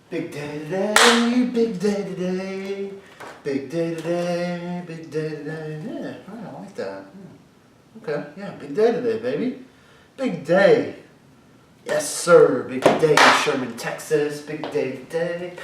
Big day today, big day today, big day today, big day today. Yeah, I like that. Yeah. Okay, yeah, big day today, baby. Big day. Yes, sir. Big day in Sherman, Texas. Big day today.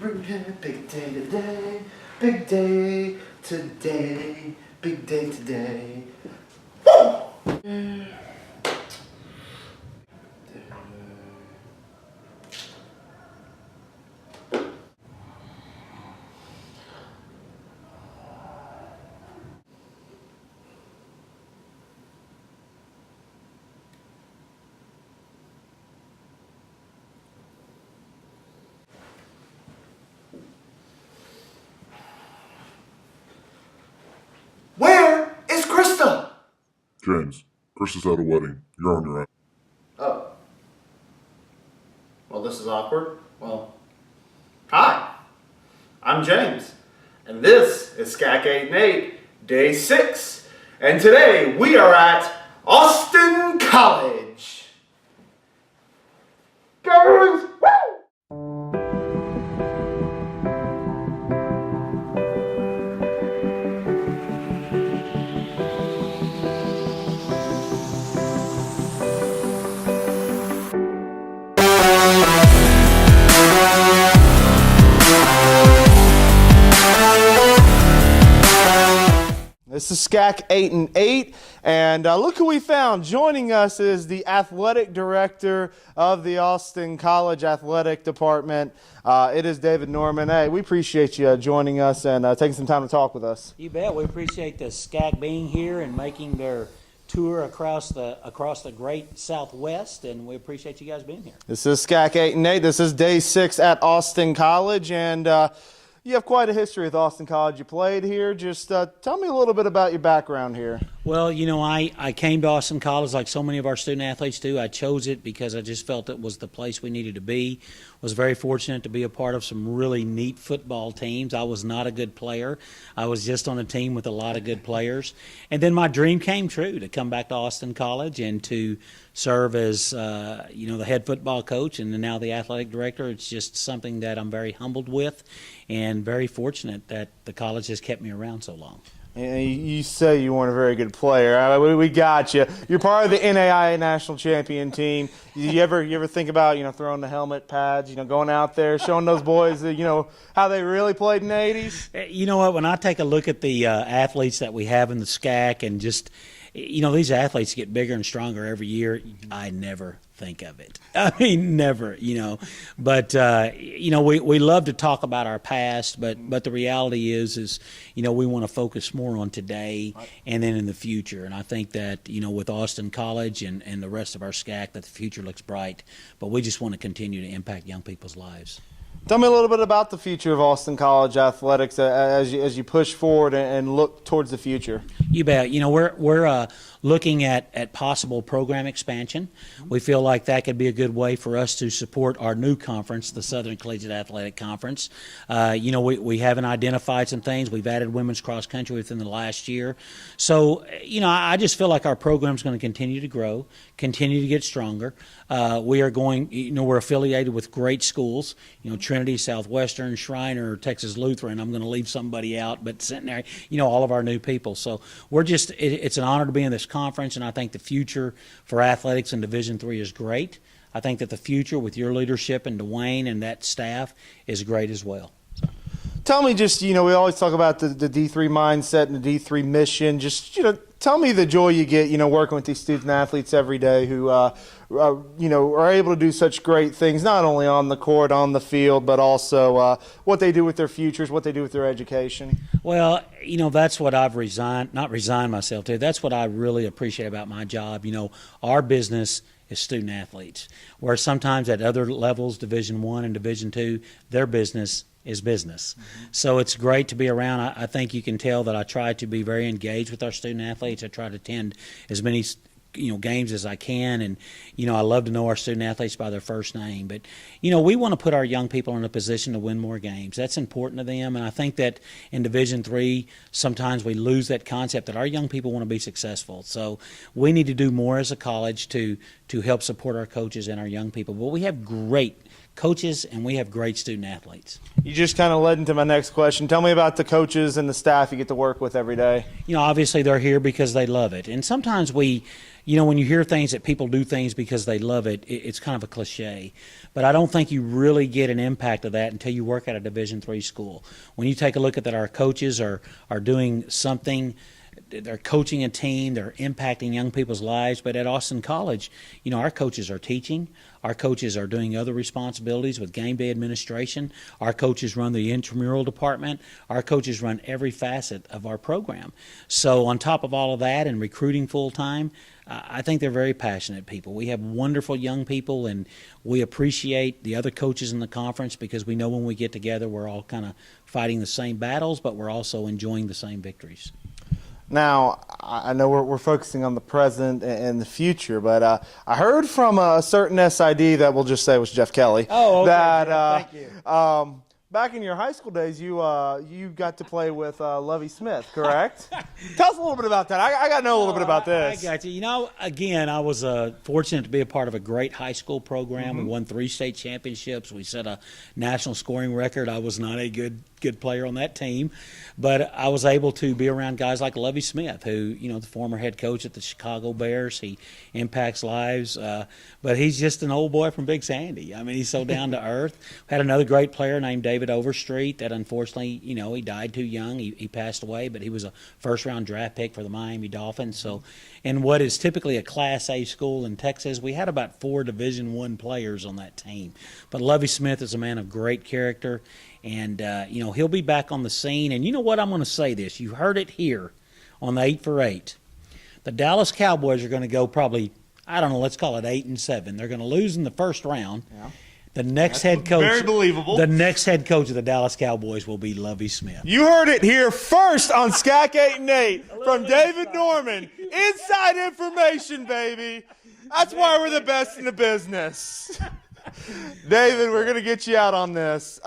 Big day today. Big day today. Big day today. Woo! Where is Krista? James, Chris is at a wedding. You're on your own. Oh. Well, this is awkward. Well, hi. I'm James. And this is SCAC 8 and 8, Day 6. And today we are at Austin College. Go! This is SCAC 8 and 8, and look who we found. Joining us is the athletic director of the Austin College Athletic Department. It is David Norman. Hey, we appreciate you joining us and taking some time to talk with us. You bet. We appreciate the SCAC being here and making their tour across the great Southwest, and we appreciate you guys being here. This is SCAC 8 and 8. This is Day 6 at Austin College, and you have quite a history with Austin College. You played here. Just tell me a little bit about your background here. Well, you know, I came to Austin College like so many of our student athletes do. I chose it because I just felt it was the place we needed to be. Was very fortunate to be a part of some really neat football teams. I was not a good player. I was just on a team with a lot of good players. And then my dream came true to come back to Austin College and to serve as, the head football coach and now the athletic director. It's just something that I'm very humbled with and very fortunate that the college has kept me around so long. And you say you weren't a very good player. We got you. You're part of the NAIA national champion team. You ever think about throwing the helmet pads, going out there showing those boys how they really played in the 80s? You know what? When I take a look at the athletes that we have in the SCAC and just these athletes get bigger and stronger every year. I never think of it. I mean, never, But, we love to talk about our past, but the reality is we want to focus more on today and then in the future. And I think that, with Austin College and the rest of our SCAC, that the future looks bright. But we just want to continue to impact young people's lives. Tell me a little bit about the future of Austin College athletics as you push forward and look towards the future. You bet. We're looking at possible program expansion. We feel like that could be a good way for us to support our new conference, the Southern Collegiate Athletic Conference. We haven't identified some things. We've added women's cross country within the last year. So, I just feel like our program's going to continue to grow, continue to get stronger. We are going, we're affiliated with great schools, Trinity, Southwestern, Shriner, Texas Lutheran. I'm going to leave somebody out, but Centenary, all of our new people. So we're just, it's an honor to be in this conference, and I think the future for athletics in Division III is great. I think that the future with your leadership and Dwayne and that staff is great as well. Tell me just, we always talk about the D3 mindset and the D3 mission. Just, tell me the joy you get, working with these student athletes every day who, are able to do such great things, not only on the court, on the field, but also what they do with their futures, what they do with their education. Well, that's what I've not resigned myself to. That's what I really appreciate about my job. Our business is student athletes, where sometimes at other levels, Division I and Division II, their business is business. Mm-hmm. So it's great to be around. I think you can tell that I try to be very engaged with our student athletes. I try to attend as many games as I can, and I love to know our student athletes by their first name. But we want to put our young people in a position to win more games. That's important to them, and I think that in Division III sometimes we lose that concept that our young people want to be successful. So we need to do more as a college to help support our coaches and our young people. But we have great coaches, and we have great student athletes. You just kind of led into my next question. Tell me about the coaches and the staff you get to work with every day. Obviously they're here because they love it. And sometimes when you hear things that people do things because they love it, it's kind of a cliche. But I don't think you really get an impact of that until you work at a Division III school. When you take a look at that, our coaches are doing something. They're coaching a team, they're impacting young people's lives. But at Austin College, our coaches are teaching, our coaches are doing other responsibilities with game day administration, our coaches run the intramural department, our coaches run every facet of our program. So on top of all of that and recruiting full-time, I think they're very passionate people. We have wonderful young people, and we appreciate the other coaches in the conference because we know when we get together we're all kind of fighting the same battles, but we're also enjoying the same victories. Now, I know we're focusing on the present and the future, but I heard from a certain SID that we'll just say was Jeff Kelly. Oh, okay. That, Thank you. Back in your high school days, you got to play with Lovie Smith, correct? Tell us a little bit about that. I got to know a little bit about this. I got you. Again, I was fortunate to be a part of a great high school program. We won 3 state championships. We set a national scoring record. I was not a good player on that team, but I was able to be around guys like Lovie Smith, who, the former head coach at the Chicago Bears. He impacts lives, but he's just an old boy from Big Sandy. I mean, he's so down to earth. We had another great player named David Overstreet that unfortunately, he died too young. He passed away, but he was a first-round draft pick for the Miami Dolphins. So in what is typically a Class A school in Texas, we had about 4 Division I players on that team. But Lovie Smith is a man of great character. And, he'll be back on the scene. And you know what? I'm going to say this. You heard it here on the 8 for 8. The Dallas Cowboys are going to go probably, let's call it 8-7. They're going to lose in the first round. Yeah. The next head coach, very believable. The next head coach of the Dallas Cowboys will be Lovie Smith. You heard it here first on SCAC 8 and 8 from David Norman. Inside information, baby. That's why we're the best in the business. David, we're going to get you out on this.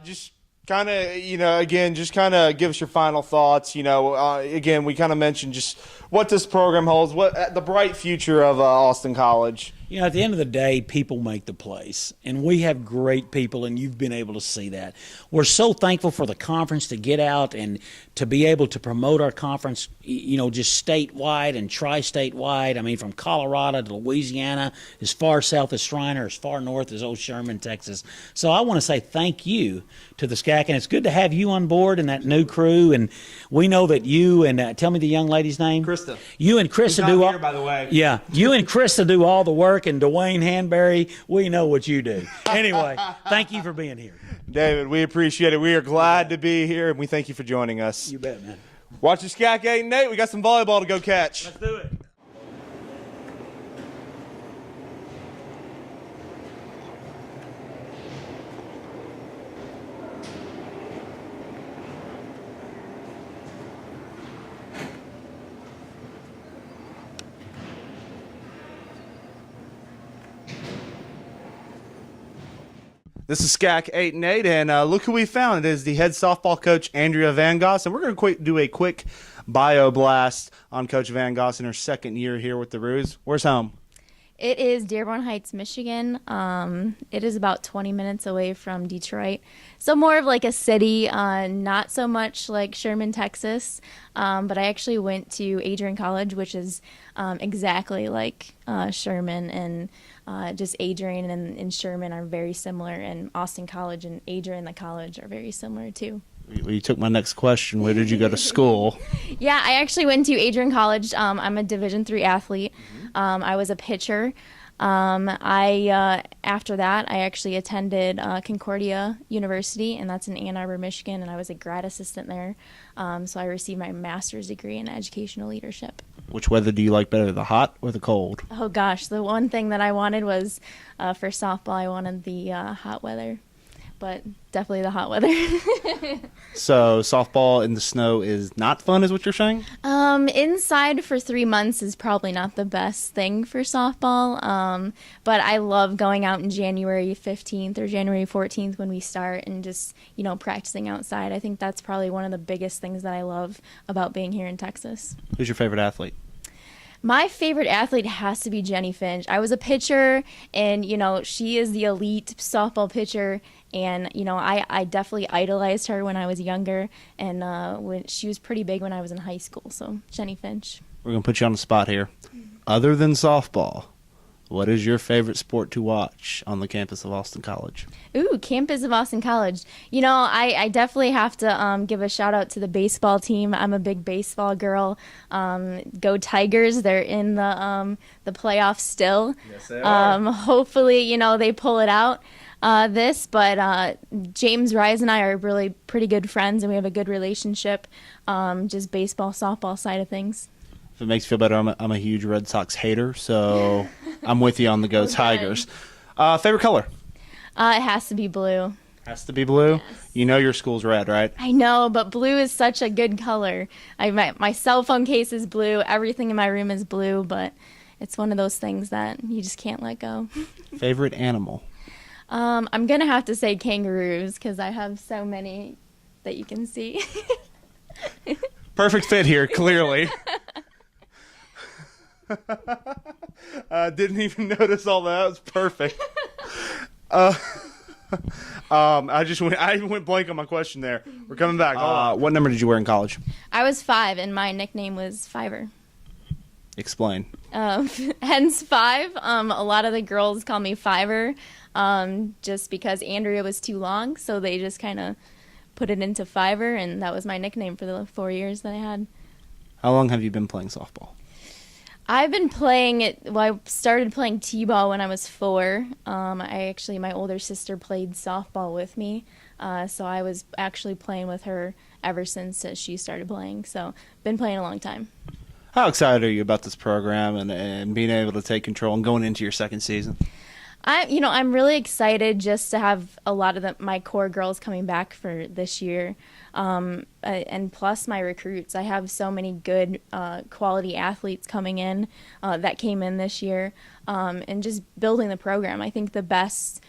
Just kind of, again, just kind of give us your final thoughts. Again, we kind of mentioned just what this program holds, what the bright future of Austin College. At the end of the day, people make the place, and we have great people, and you've been able to see that. We're so thankful for the conference to get out and to be able to promote our conference, just statewide and tri-statewide. I mean, from Colorado to Louisiana, as far south as Shriner, as far north as old Sherman, Texas. So I want to say thank you to the SCAC, and it's good to have you on board and that new crew. And we know that you and tell me the young lady's name. Krista. You and Krista do all. Here, by the way. Yeah, you and Krista do all the work, and Dwayne Hanbury, we know what you do. Anyway, thank you for being here. David, we appreciate it. We are glad to be here, and we thank you for joining us. You bet, man. Watch the SCAC 8 and 8. We got some volleyball to go catch. Let's do it. This is SCAC 8 and 8, and look who we found. It is the head softball coach, Andrea Vangos, and we're going to do a quick bio blast on Coach Vangoss in her second year here with the Roos. Where's home? It is Dearborn Heights, Michigan. It is about 20 minutes away from Detroit. So more of like a city, not so much like Sherman, Texas. But I actually went to Adrian College, which is exactly like Sherman. And just Adrian and Sherman are very similar. And Austin College and Adrian, the college, are very similar too. You took my next question. Where did you go to school? Yeah, I actually went to Adrian College. I'm a Division III athlete. I was a pitcher. After that, I actually attended Concordia University, and that's in Ann Arbor, Michigan, and I was a grad assistant there. So I received my master's degree in educational leadership. Which weather do you like better, the hot or the cold? Oh, gosh. The one thing that I wanted was for softball, I wanted the hot weather. But definitely the hot weather. So softball in the snow is not fun, is what you're saying? Inside for 3 months is probably not the best thing for softball. But I love going out in January 15th or January 14th when we start and just, practicing outside. I think that's probably one of the biggest things that I love about being here in Texas. Who's your favorite athlete? My favorite athlete has to be Jenny Finch. I was a pitcher, and, she is the elite softball pitcher, and, I definitely idolized her when I was younger, and when she was pretty big when I was in high school, so Jenny Finch. We're going to put you on the spot here. Other than softball, what is your favorite sport to watch on the campus of Austin College? Ooh, campus of Austin College. I definitely have to give a shout out to the baseball team. I'm a big baseball girl. Go Tigers! They're in the playoffs still. Yes, they are. Hopefully, they pull it out. But James Rise and I are really pretty good friends, and we have a good relationship. Just baseball, softball side of things. If it makes you feel better, I'm a huge Red Sox hater, so I'm with you on the Go Okay. Tigers. Favorite color? It has to be blue. Has to be blue? Yes. You know your school's red, right? I know, but blue is such a good color. My cell phone case is blue. Everything in my room is blue, but it's one of those things that you just can't let go. Favorite animal? I'm going to have to say kangaroos because I have so many that you can see. Perfect fit here, clearly. Didn't even notice all that. That was perfect. I even went blank on my question there. We're coming back. What number did you wear in college? I was 5, and my nickname was Fiver. Explain. Hence 5. A lot of the girls call me Fiver just because Andrea was too long, so they just kind of put it into Fiver, and that was my nickname for the 4 years that I had. How long have you been playing softball? I've been playing it. Well, I started playing t-ball when I was 4. My older sister played softball with me, so I was actually playing with her ever since she started playing. So, been playing a long time. How excited are you about this program and being able to take control and going into your second season? I'm really excited just to have a lot of my core girls coming back for this year, and plus my recruits. I have so many good quality athletes coming in that came in this year, and just building the program. I think the best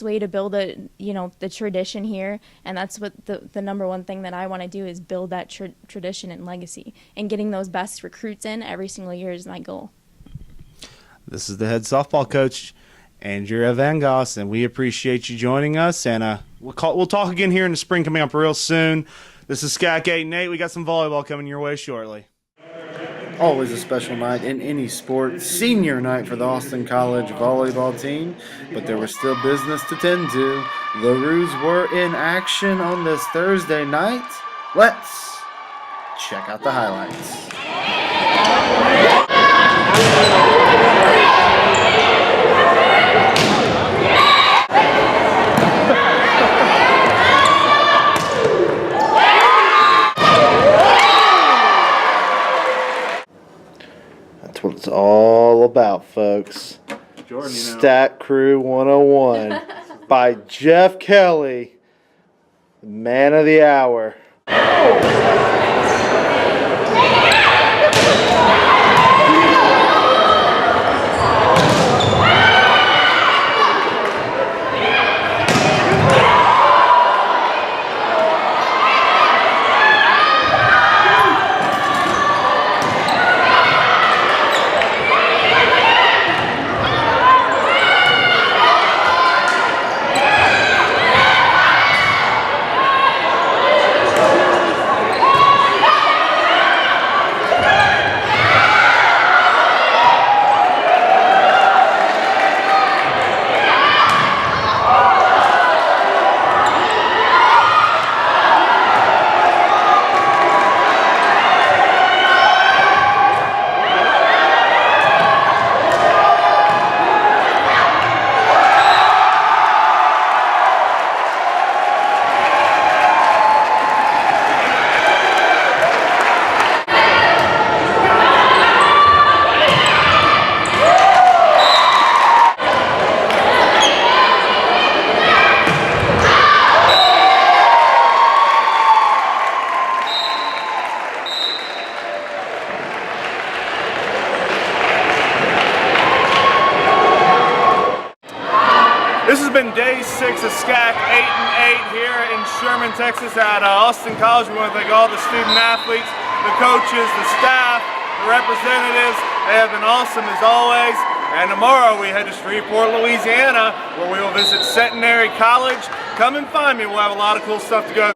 way to build the tradition here, and that's what the number one thing that I want to do is build that tradition and legacy, and getting those best recruits in every single year is my goal. This is the head softball coach, Andrea Vangos, and we appreciate you joining us. And we'll talk again here in the spring coming up real soon. This is SCAC 8 and 8. We got some volleyball coming your way shortly. Always a special night in any sport. Senior night for the Austin College volleyball team, but there was still business to tend to. The Roos were in action on this Thursday night. Let's check out the highlights. That's what it's all about, folks. Jordan, Stat Crew 101 by Jeff Kelly, man of the hour. This has been day 6 of SCAC 8 and 8 here in Sherman, Texas at Austin College. We want to thank all the student athletes, the coaches, the staff, the representatives. They have been awesome as always. And tomorrow we head to Shreveport, Louisiana, where we will visit Centenary College. Come and find me. We'll have a lot of cool stuff to go.